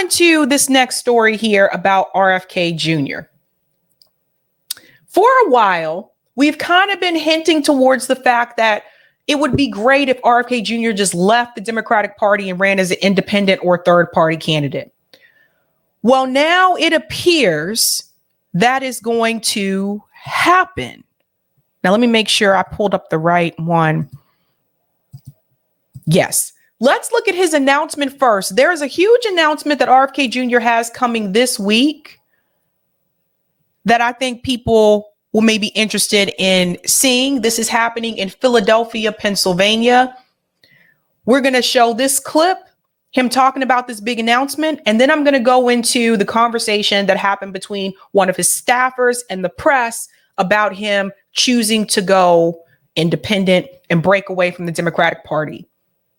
on to this next story here about RFK Jr. For a while, we've kind of been hinting towards the fact that it would be great if RFK Jr. just left the Democratic Party and ran as an independent or third party candidate. Well, now it appears that is going to happen. Now, let me make sure I pulled up the right one. Yes. Let's look at his announcement first. There is a huge announcement that RFK Jr. has coming this week that I think people will may be interested in seeing. This is happening in Philadelphia, Pennsylvania. We're going to show this clip, him talking about this big announcement, and then I'm going to go into the conversation that happened between one of his staffers and the press about him choosing to go independent and break away from the Democratic Party.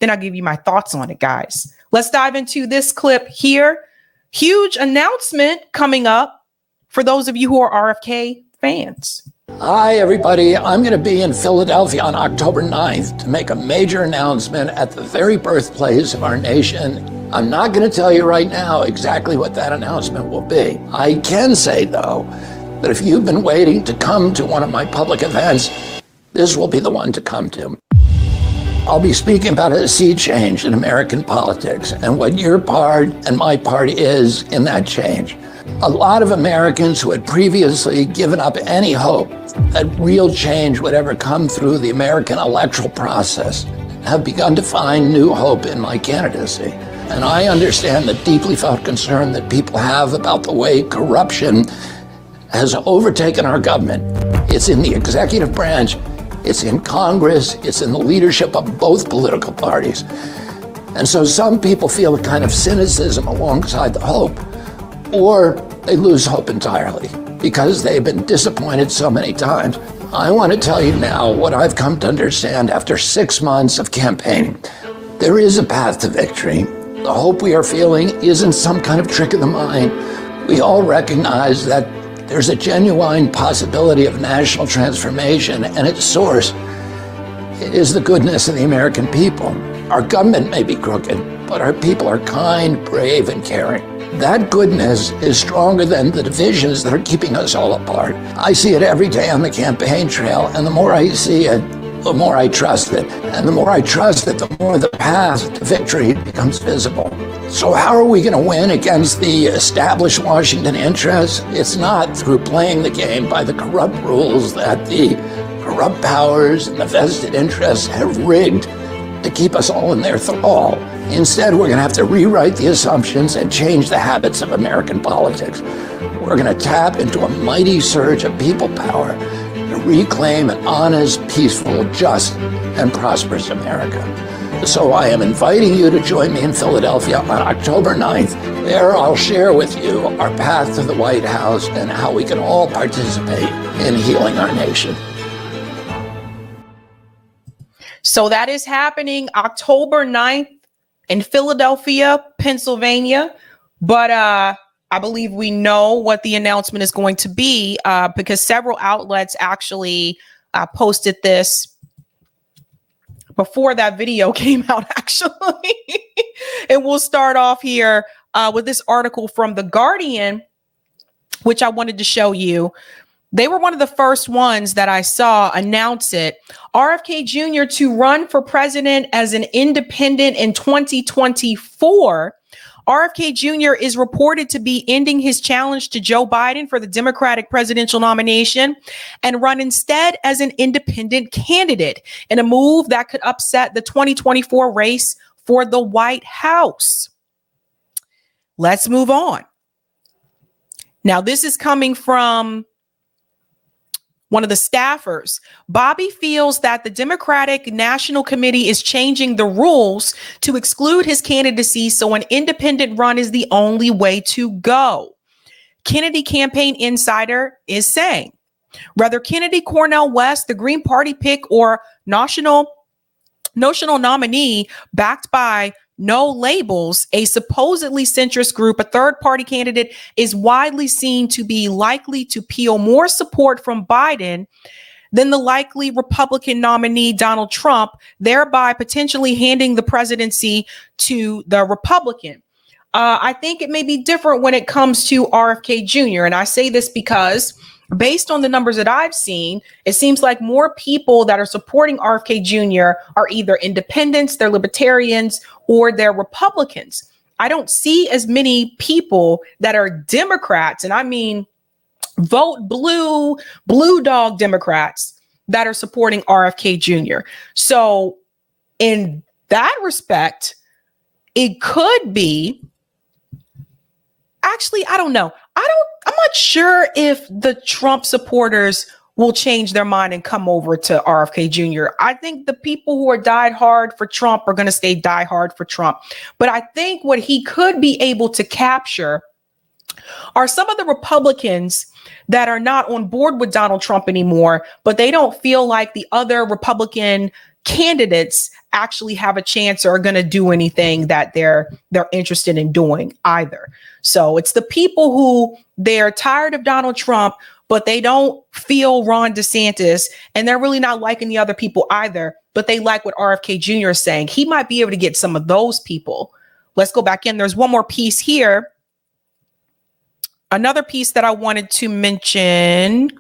Then I'll give you my thoughts on it, guys. Let's dive into this clip here. Huge announcement coming up for those of you who are RFK fans. Hi, everybody. I'm going to be in Philadelphia on October 9th to make a major announcement at the very birthplace of our nation. I'm not going to tell you right now exactly what that announcement will be. I can say, though, that if you've been waiting to come to one of my public events, this will be the one to come to. I'll be speaking about a sea change in American politics and what your part and my part is in that change. A lot of Americans who had previously given up any hope that real change would ever come through the American electoral process have begun to find new hope in my candidacy. And I understand the deeply felt concern that people have about the way corruption has overtaken our government. It's in the executive branch, it's in Congress, it's in the leadership of both political parties. And so some people feel a kind of cynicism alongside the hope, or they lose hope entirely because they've been disappointed so many times. I want to tell you now what I've come to understand after 6 months of campaigning. There is a path to victory. The hope we are feeling isn't some kind of trick of the mind. We all recognize that there's a genuine possibility of national transformation, and its source is the goodness of the American people. Our government may be crooked, but our people are kind, brave, and caring. That goodness is stronger than the divisions that are keeping us all apart. I see it every day on the campaign trail, and the more I see it, the more I trust it. And the more I trust it, the more the path to victory becomes visible. So how are we going to win against the established Washington interests? It's not through playing the game by the corrupt rules that the corrupt powers and the vested interests have rigged to keep us all in their thrall. Instead, we're going to have to rewrite the assumptions and change the habits of American politics. We're going to tap into a mighty surge of people power to reclaim an honest, peaceful, just, and prosperous America. So I am inviting you to join me in Philadelphia on October 9th. There I'll share with you our path to the White House and how we can all participate in healing our nation. So that is happening October 9th in Philadelphia, Pennsylvania. But I believe we know what the announcement is going to be because several outlets actually posted this before that video came out, actually. And we'll start off here with this article from The Guardian, which I wanted to show you. They were one of the first ones that I saw announce it. RFK Jr. to run for president as an independent in 2024. RFK Jr. is reported to be ending his challenge to Joe Biden for the Democratic presidential nomination and run instead as an independent candidate in a move that could upset the 2024 race for the White House. Let's move on. Now, this is coming from one of the staffers. Bobby feels that the Democratic National Committee is changing the rules to exclude his candidacy, so an independent run is the only way to go. Kennedy Campaign Insider is saying, whether Kennedy, Cornel West, the Green Party pick, or notional nominee backed by No Labels, a supposedly centrist group, a third-party candidate is widely seen to be likely to peel more support from Biden than the likely Republican nominee Donald Trump, thereby potentially handing the presidency to the Republican. I think it may be different when it comes to RFK Jr. And I say this because based on the numbers that I've seen, it seems like more people that are supporting RFK Jr. are either independents, they're libertarians, or they're Republicans. I don't see as many people that are Democrats, and I mean vote blue dog Democrats that are supporting RFK Jr. So in that respect, it could be, actually, I don't know. I'm not sure if the Trump supporters will change their mind and come over to RFK Jr. I think the people who are died hard for Trump are going to stay die hard for Trump. But I think what he could be able to capture are some of the Republicans that are not on board with Donald Trump anymore, but they don't feel like the other Republican candidates actually have a chance or are going to do anything that they're interested in doing either. So it's the people who they're tired of Donald Trump, but they don't feel Ron DeSantis, and they're really not liking the other people either, but they like what RFK Jr. is saying. He might be able to get some of those people. Let's go back in. There's one more piece here. Another piece that I wanted to mention.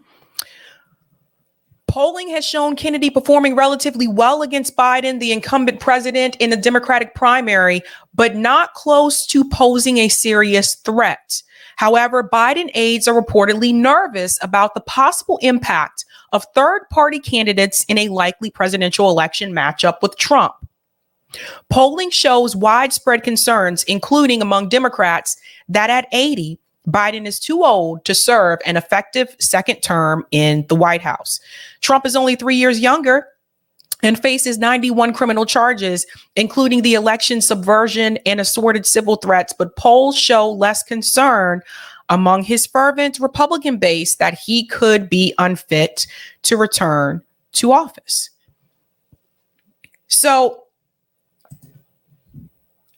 Polling has shown Kennedy performing relatively well against Biden, the incumbent president, in the Democratic primary, but not close to posing a serious threat. However, Biden aides are reportedly nervous about the possible impact of third-party candidates in a likely presidential election matchup with Trump. Polling shows widespread concerns, including among Democrats, that at 80, Biden is too old to serve an effective second term in the White House. Trump is only 3 years younger and faces 91 criminal charges, including the election subversion and assorted civil threats. But polls show less concern among his fervent Republican base that he could be unfit to return to office. So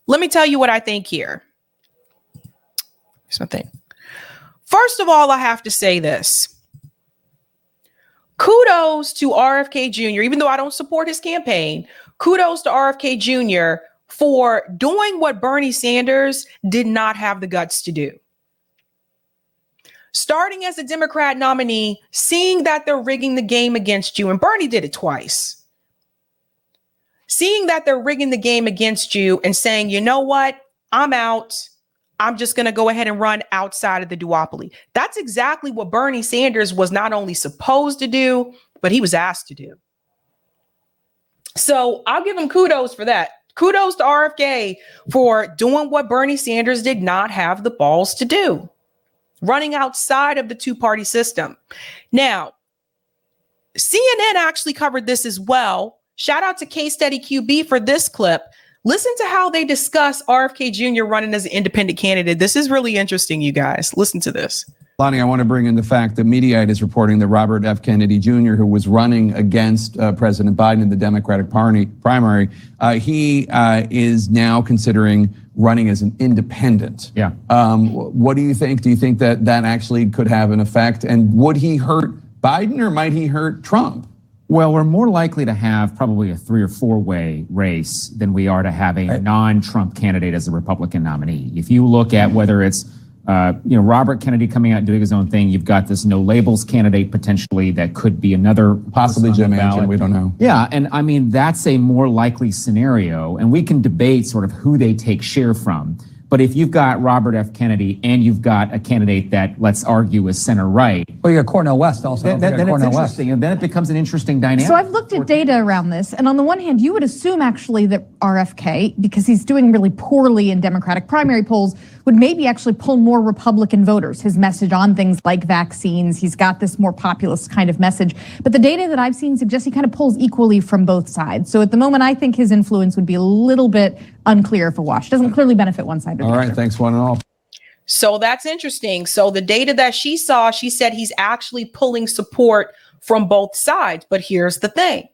let me tell you what I think here. Here's my thing. First of all, I have to say this. Kudos to RFK Jr., even though I don't support his campaign, kudos to RFK Jr. for doing what Bernie Sanders did not have the guts to do. Starting as a Democrat nominee, seeing that they're rigging the game against you, and Bernie did it twice. Seeing that they're rigging the game against you and saying, you know what, I'm out. I'm just going to go ahead and run outside of the duopoly. That's exactly what Bernie Sanders was not only supposed to do, but he was asked to do. So I'll give him kudos for that. Kudos to RFK for doing what Bernie Sanders did not have the balls to do, running outside of the two-party system. Now, CNN actually covered this as well. Shout out to K-Steady QB for this clip. Listen to how they discuss RFK Jr. running as an independent candidate. This is really interesting, you guys. Listen to this. Lonnie, I want to bring in the fact that Mediaite is reporting that Robert F. Kennedy Jr., who was running against President Biden in the Democratic Party primary, he is now considering running as an independent. Yeah. What do you think? Do you think that that actually could have an effect? And would he hurt Biden or might he hurt Trump? Well, we're more likely to have probably a 3 or 4 way race than we are to have a non-Trump candidate as a Republican nominee. If you look at whether it's Robert Kennedy coming out and doing his own thing, you've got this no labels candidate potentially that could be another, possibly Jim Manchin, we don't know. Yeah, and I mean that's a more likely scenario, and we can debate sort of who they take share from. But if you've got Robert F. Kennedy and you've got a candidate that, let's argue, is center-right. Well, you got Cornel West also. Then it's interesting, and then it becomes an interesting dynamic. So I've looked at data around this, and on the one hand, you would assume actually that RFK, because he's doing really poorly in Democratic primary polls, would maybe actually pull more Republican voters. His message on things like vaccines, he's got this more populist kind of message. But the data that I've seen suggests he kind of pulls equally from both sides. So at the moment, I think his influence would be a little bit unclear if a wash. Doesn't clearly benefit one side. All right, thanks one and all. So that's interesting. So the data that she saw, she said he's actually pulling support from both sides. But here's the thing.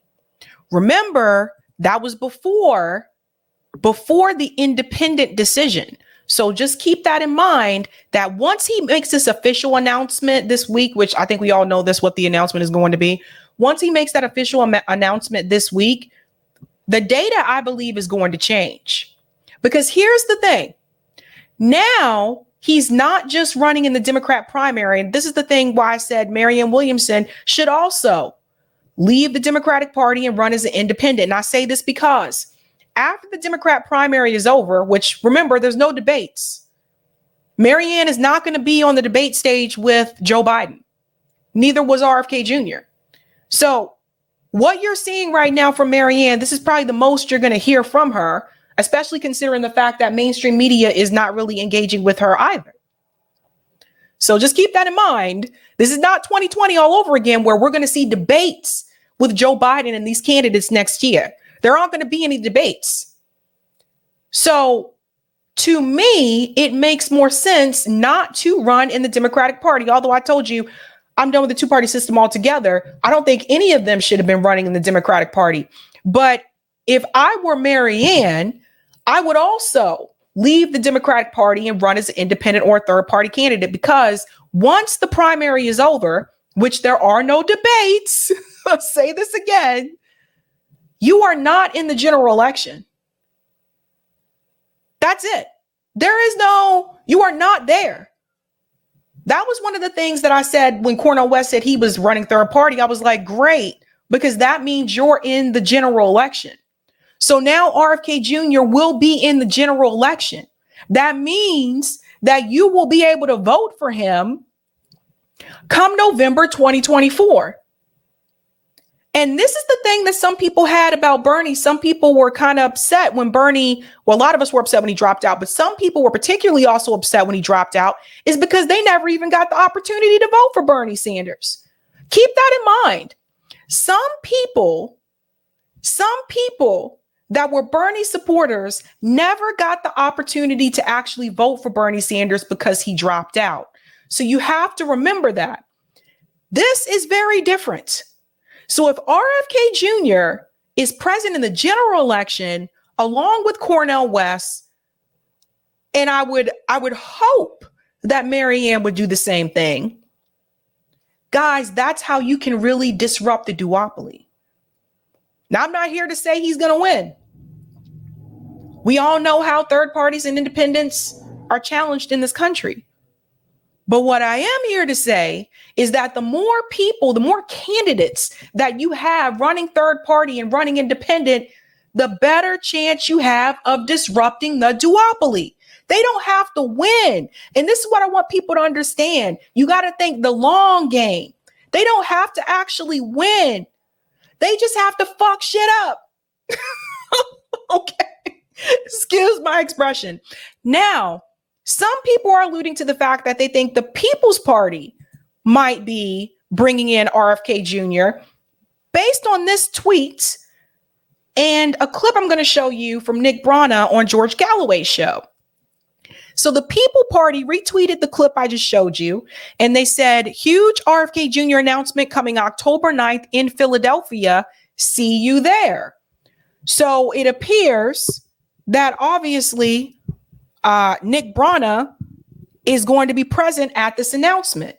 Remember, that was before the independent decision. So just keep that in mind that once he makes this official announcement this week, which I think we all know this, what the announcement is going to be. Once he makes that official announcement this week, the data, I believe, is going to change. Because here's the thing. Now he's not just running in the Democrat primary. And this is the thing why I said Marianne Williamson should also leave the Democratic Party and run as an independent. And I say this because after the Democrat primary is over, which remember, there's no debates. Marianne is not going to be on the debate stage with Joe Biden. Neither was RFK Jr. So what you're seeing right now from Marianne, this is probably the most you're going to hear from her, especially considering the fact that mainstream media is not really engaging with her either. So just keep that in mind. This is not 2020 all over again, where we're going to see debates with Joe Biden and these candidates next year. There aren't going to be any debates. So to me, it makes more sense not to run in the Democratic Party. Although I told you I'm done with the two-party system altogether. I don't think any of them should have been running in the Democratic Party. But if I were Marianne, I would also leave the Democratic Party and run as an independent or a third-party candidate, because once the primary is over, which there are no debates, I'll say this again, you are not in the general election. That's it. You are not there. That was one of the things that I said when Cornel West said he was running third party. I was like, great, because that means you're in the general election. So now RFK Jr. will be in the general election. That means that you will be able to vote for him come November 2024. And this is the thing that some people had about Bernie. Some people were kind of upset when Bernie, well, a lot of us were upset when he dropped out, but some people were particularly also upset when he dropped out, is because they never even got the opportunity to vote for Bernie Sanders. Keep that in mind. Some people that were Bernie supporters never got the opportunity to actually vote for Bernie Sanders because he dropped out. So you have to remember that. This is very different. So if RFK Jr. is present in the general election along with Cornel West, and I would hope that Marianne would do the same thing. Guys, that's how you can really disrupt the duopoly. Now, I'm not here to say he's going to win. We all know how third parties and independents are challenged in this country. But what I am here to say is that the more people, the more candidates that you have running third party and running independent, the better chance you have of disrupting the duopoly. They don't have to win. And this is what I want people to understand. You got to think the long game. They don't have to actually win. They just have to fuck shit up. Okay. Excuse my expression. Now, some people are alluding to the fact that they think the People's Party might be bringing in RFK Jr. based on this tweet and a clip I'm going to show you from Nick Brana on George Galloway's show. So the People Party retweeted the clip I just showed you, and they said, huge RFK Jr. announcement coming October 9th in Philadelphia. See you there. So it appears that obviously Nick Brana is going to be present at this announcement.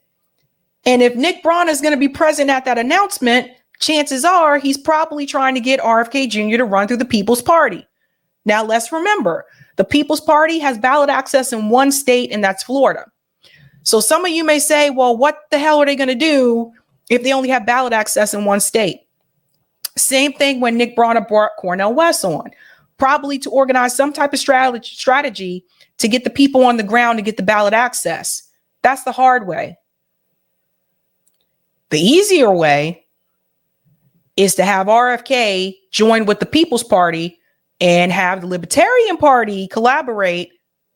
And if Nick Brana is going to be present at that announcement, chances are he's probably trying to get RFK Jr. to run through the People's Party. Now, let's remember, the People's Party has ballot access in one state, and that's Florida. So some of you may say, well, what the hell are they going to do if they only have ballot access in one state? Same thing when Nick Brana brought Cornel West on, probably to organize some type of strategy to get the people on the ground to get the ballot access. That's the hard way. The easier way is to have RFK join with the People's Party and have the Libertarian Party collaborate.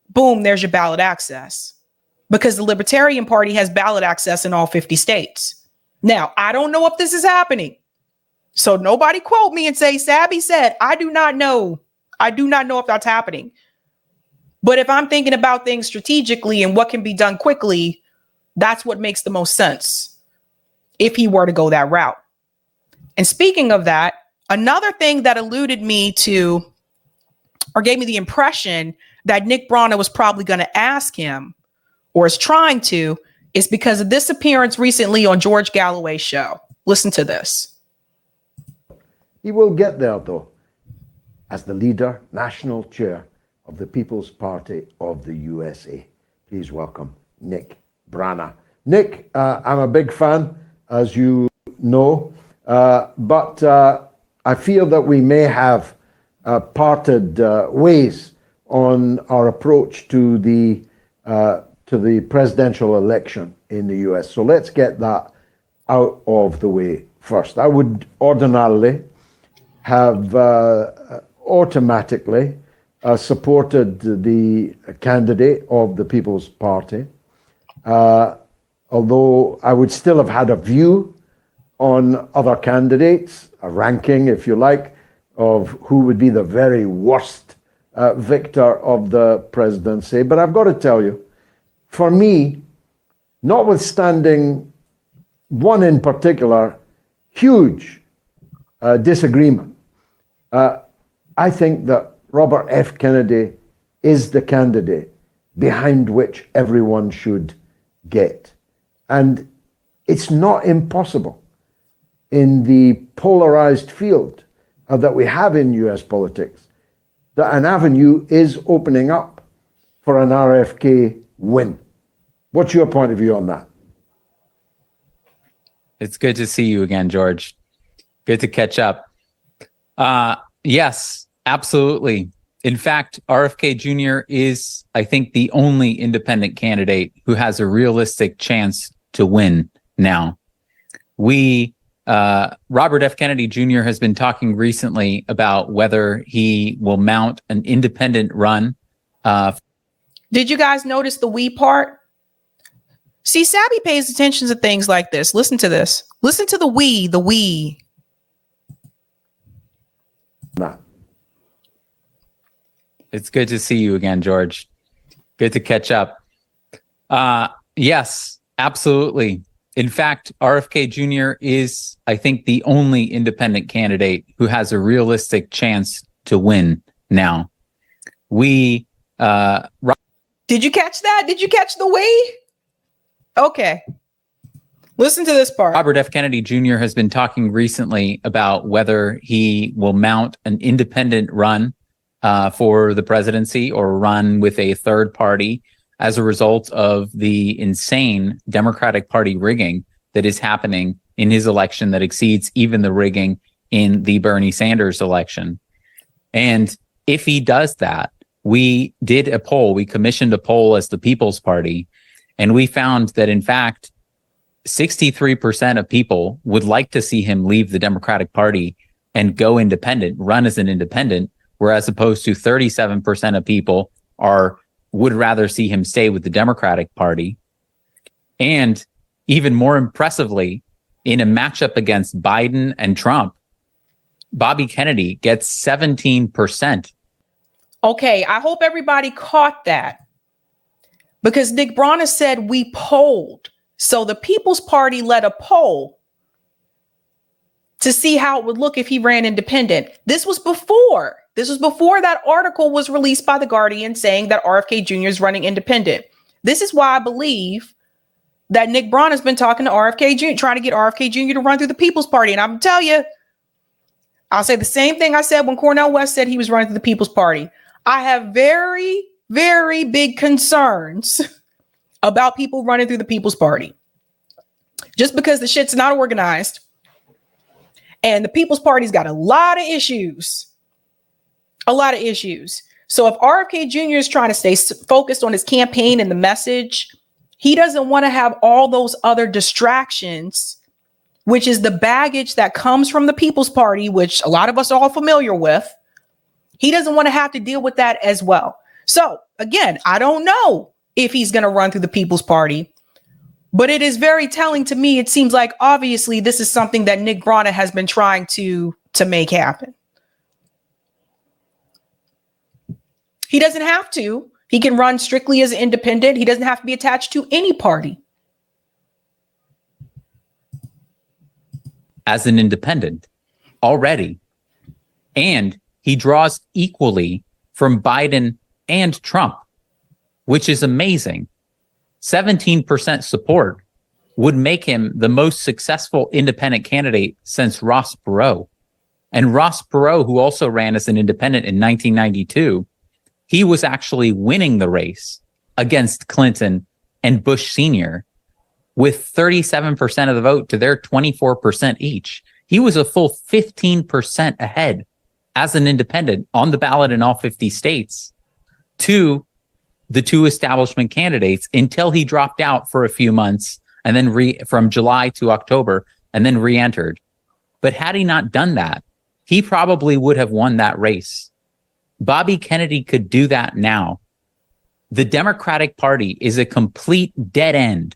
Boom, there's your ballot access. Because the Libertarian Party has ballot access in all 50 states. Now, I don't know if this is happening. So nobody quote me and say, Sabby said, I do not know. I do not know if that's happening. But if I'm thinking about things strategically and what can be done quickly, that's what makes the most sense if he were to go that route. And speaking of that, another thing that alluded me to or gave me the impression that Nick Brana was probably going to ask him or is trying to is because of this appearance recently on George Galloway's show. Listen to this. He will get there, though, as the leader, national chair, of the People's Party of the USA. Please welcome Nick Brana. Nick, I'm a big fan, as you know, but I feel that we may have parted ways on our approach to the presidential election in the US. So let's get that out of the way first. I would ordinarily have automatically supported the candidate of the People's Party, although I would still have had a view on other candidates, a ranking, if you like, of who would be the very worst victor of the presidency. But I've got to tell you, for me, notwithstanding one in particular huge disagreement, I think that Robert F. Kennedy is the candidate behind which everyone should get. And it's not impossible in the polarized field that we have in US politics that an avenue is opening up for an RFK win. What's your point of view on that? It's good to see you again, George. Good to catch up. Yes, absolutely. In fact, RFK Jr. is, I think, the only independent candidate who has a realistic chance to win now. Robert F. Kennedy Jr. has been talking recently about whether he will mount an independent run. Did you guys notice the we part? See, Sabby pays attention to things like this. Listen to this. Listen to the we. No. It's good to see you again, George. Good to catch up. Yes, absolutely. In fact, RFK Jr. is, I think, the only independent candidate who has a realistic chance to win now. Did you catch that? Did you catch the we? Okay. Listen to this part. Robert F. Kennedy Jr. has been talking recently about whether he will mount an independent run for the presidency or run with a third party as a result of the insane Democratic Party rigging that is happening in his election that exceeds even the rigging in the Bernie Sanders election. And if he does that, we did a poll, we commissioned a poll as the People's Party, and we found that, in fact, 63% of people would like to see him leave the Democratic Party and go independent, run as an independent, whereas opposed to 37% of people would rather see him stay with the Democratic Party. And even more impressively, in a matchup against Biden and Trump, Bobby Kennedy gets 17%. Okay, I hope everybody caught that. Because Nick Brana said we polled. So the People's Party led a poll to see how it would look if he ran independent. This was before that article was released by The Guardian saying that RFK Jr. is running independent. This is why I believe that Nick Brana has been talking to RFK Jr., trying to get RFK Jr. to run through the People's Party. And I'm going to tell you, I'll say the same thing I said when Cornel West said he was running through the People's Party. I have very, very big concerns about people running through the People's Party. Just because the shit's not organized and the People's Party's got a lot of issues. So if RFK Jr. is trying to stay focused on his campaign and the message, he doesn't want to have all those other distractions, which is the baggage that comes from the People's Party, which a lot of us are all familiar with. He doesn't want to have to deal with that as well. So again, I don't know if he's going to run through the People's Party, but it is very telling to me. It seems like obviously this is something that Nick Brana has been trying to make happen. He doesn't have to. He can run strictly as an independent. He doesn't have to be attached to any party. As an independent already. And he draws equally from Biden and Trump, which is amazing. 17% support would make him the most successful independent candidate since Ross Perot. And Ross Perot, who also ran as an independent in 1992, he was actually winning the race against Clinton and Bush Sr. with 37% of the vote to their 24% each. He was a full 15% ahead as an independent on the ballot in all 50 states to the two establishment candidates until he dropped out for a few months and then from July to October and then re-entered. But had he not done that, he probably would have won that race. Bobby Kennedy could do that now. The Democratic Party is a complete dead end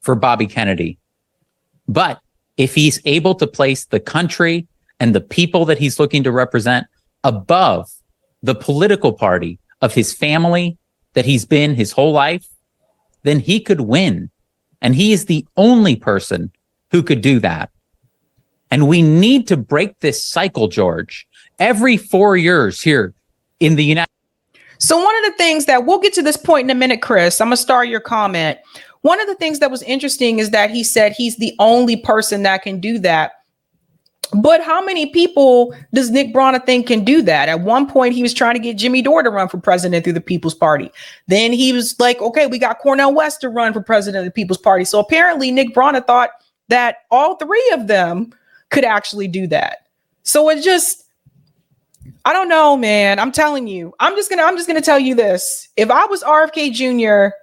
for Bobby Kennedy. But if he's able to place the country and the people that he's looking to represent above the political party of his family that he's been his whole life, then he could win. And he is the only person who could do that. And we need to break this cycle, George. Every 4 years here in the United So one of the things that we'll get to this point in a minute, Chris, I'm going to start your comment. One of the things that was interesting is that he said he's the only person that can do that. But how many people does Nick Brana think can do that? At one point, he was trying to get Jimmy Dore to run for president through the People's Party. Then he was like, okay, we got Cornel West to run for president of the People's Party. So apparently Nick Brana thought that all three of them could actually do that. So it just, I don't know, man. I'm telling you, I'm just gonna tell you this. If I was RFK Jr.,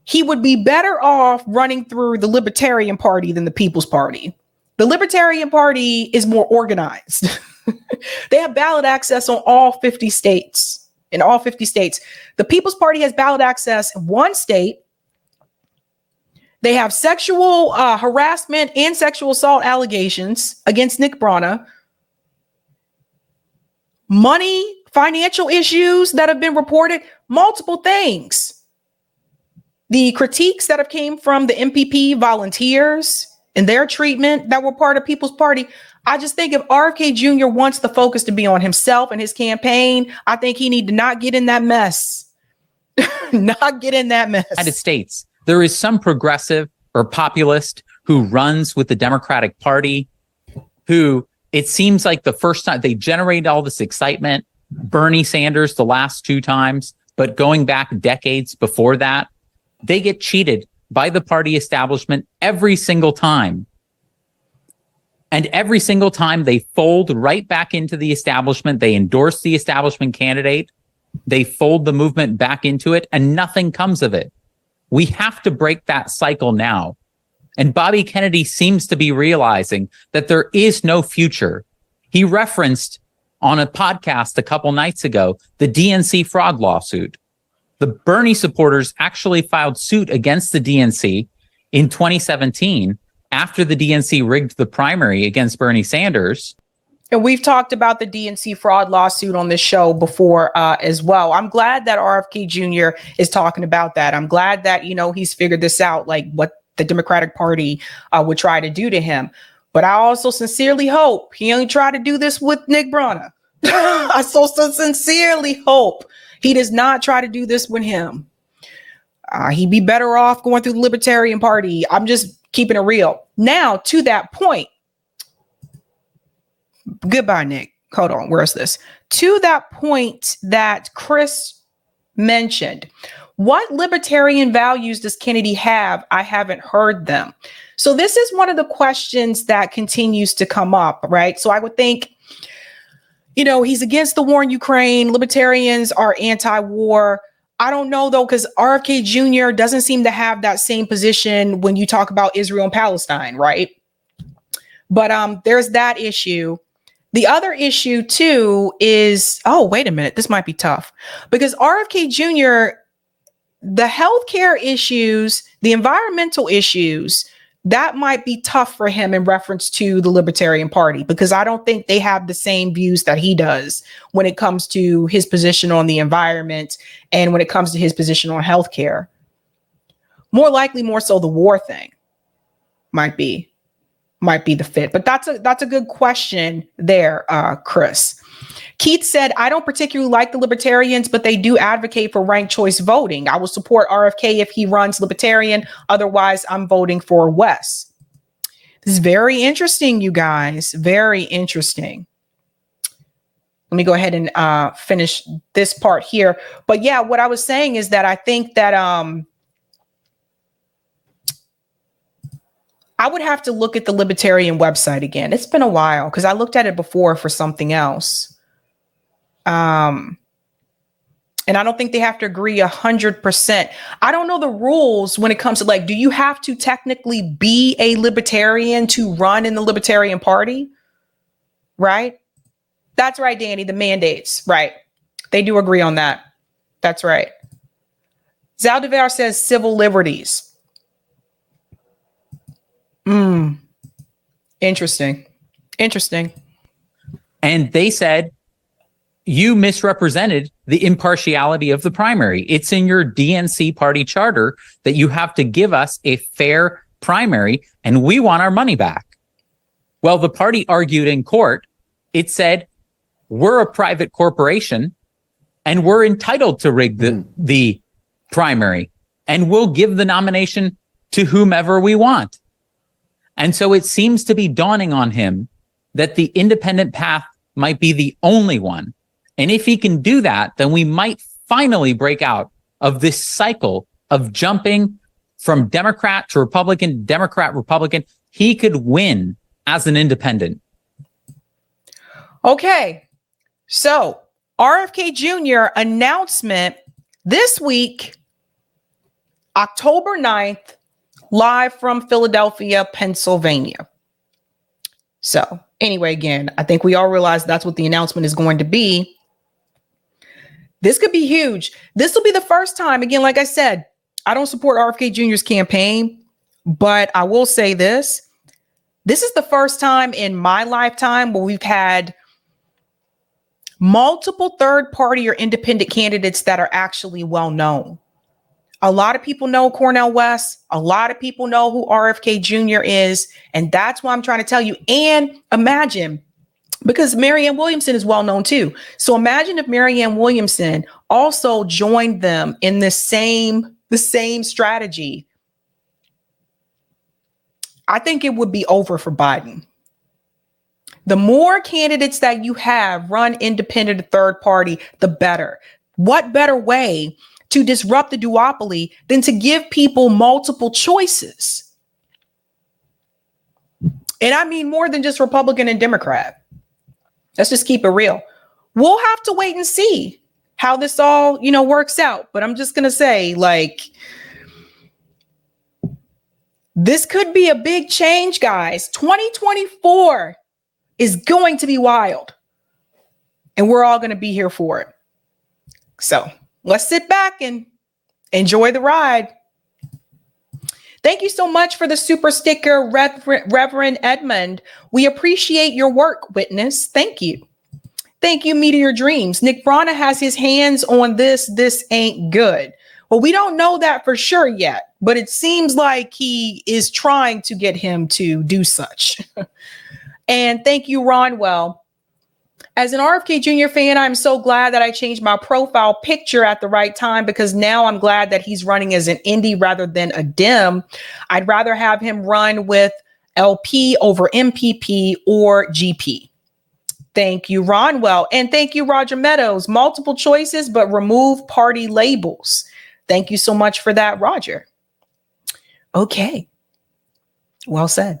he would be better off running through the Libertarian Party than the People's Party. The Libertarian Party is more organized. They have ballot access on all 50 states. In all 50 states, the People's Party has ballot access in one state. They have sexual harassment and sexual assault allegations against Nick Brana. Money, financial issues that have been reported, multiple things. The critiques that have came from the MPP volunteers and their treatment that were part of People's Party. I just think if RFK Jr. wants the focus to be on himself and his campaign, I think he need to not get in that mess. Not get in that mess. United States, there is some progressive or populist who runs with the Democratic Party, who it seems like the first time they generated all this excitement, Bernie Sanders the last two times, but going back decades before that, they get cheated by the party establishment every single time. And every single time they fold right back into the establishment, they endorse the establishment candidate, they fold the movement back into it, and nothing comes of it. We have to break that cycle now. And Bobby Kennedy seems to be realizing that there is no future. He referenced on a podcast a couple nights ago the DNC fraud lawsuit. The Bernie supporters actually filed suit against the DNC in 2017 after the DNC rigged the primary against Bernie Sanders. And we've talked about the DNC fraud lawsuit on this show before as well. I'm glad that RFK Jr. is talking about that. I'm glad that, he's figured this out, like what the Democratic Party would try to do to him. But I also sincerely hope he only tried to do this with Nick Brana. I so sincerely hope he does not try to do this with him. He'd be better off going through the Libertarian Party. I'm just keeping it real. Now, to that point, goodbye, Nick. Hold on. Where's this? To that point that Chris mentioned, what libertarian values does Kennedy have? I haven't heard them. So this is one of the questions that continues to come up, right? So I would think, he's against the war in Ukraine. Libertarians are anti-war. I don't know, though, because RFK Jr. doesn't seem to have that same position when you talk about Israel and Palestine, right? But there's that issue. The other issue, too, is, wait a minute, this might be tough. Because RFK Jr., the healthcare issues, the environmental issues, that might be tough for him in reference to the Libertarian Party, because I don't think they have the same views that he does when it comes to his position on the environment and when it comes to his position on healthcare. More likely, more so the war thing might be the fit. But that's a good question there, Chris. Keith said, I don't particularly like the Libertarians, but they do advocate for ranked choice voting. I will support RFK if he runs Libertarian. Otherwise, I'm voting for Wes. This is very interesting, you guys. Very interesting. Let me go ahead and finish this part here. But yeah, what I was saying is that I think that I would have to look at the Libertarian website again. It's been a while because I looked at it before for something else. And I don't think they have to agree 100%. I don't know the rules when it comes to, like, do you have to technically be a libertarian to run in the Libertarian Party? Right? That's right, Danny, the mandates. Right. They do agree on that. That's right. Zaldivar says civil liberties. Interesting. Interesting. And they said, you misrepresented the impartiality of the primary. It's in your DNC party charter that you have to give us a fair primary, and we want our money back. Well, the party argued in court. It said, we're a private corporation and we're entitled to rig the primary, and we'll give the nomination to whomever we want. And so it seems to be dawning on him that the independent path might be the only one. And if he can do that, then we might finally break out of this cycle of jumping from Democrat to Republican, Democrat, Republican. He could win as an independent. Okay. So RFK Jr. announcement this week, October 9th, live from Philadelphia, Pennsylvania. So anyway, again, I think we all realize that's what the announcement is going to be. This could be huge. This will be the first time, again, like I said, I don't support RFK Jr.'s campaign, but I will say this. This is the first time in my lifetime where we've had multiple third party or independent candidates that are actually well known. A lot of people know Cornel West. A lot of people know who RFK Jr. is. And that's why I'm trying to tell you. And imagine, because Marianne Williamson is well known too. So imagine if Marianne Williamson also joined them in the same strategy. I think it would be over for Biden. The more candidates that you have run independent or third party, the better. What better way to disrupt the duopoly than to give people multiple choices? And I mean more than just Republican and Democrat. Let's just keep it real. We'll have to wait and see how this all, works out. But I'm just going to say, this could be a big change, guys. 2024 is going to be wild. And we're all going to be here for it. So let's sit back and enjoy the ride. Thank you so much for the super sticker, Reverend Edmund. We appreciate your work, witness. Thank you. Thank you, Meteor Dreams. Nick Brana has his hands on this. This ain't good. Well, we don't know that for sure yet, but it seems like he is trying to get him to do such. And thank you, Ronwell. As an RFK Jr. fan, I'm so glad that I changed my profile picture at the right time, because now I'm glad that he's running as an indie rather than a Dem. I'd rather have him run with LP over MPP or GP. Thank you, Ronwell. And thank you, Roger Meadows. Multiple choices, but remove party labels. Thank you so much for that, Roger. Okay. Well said.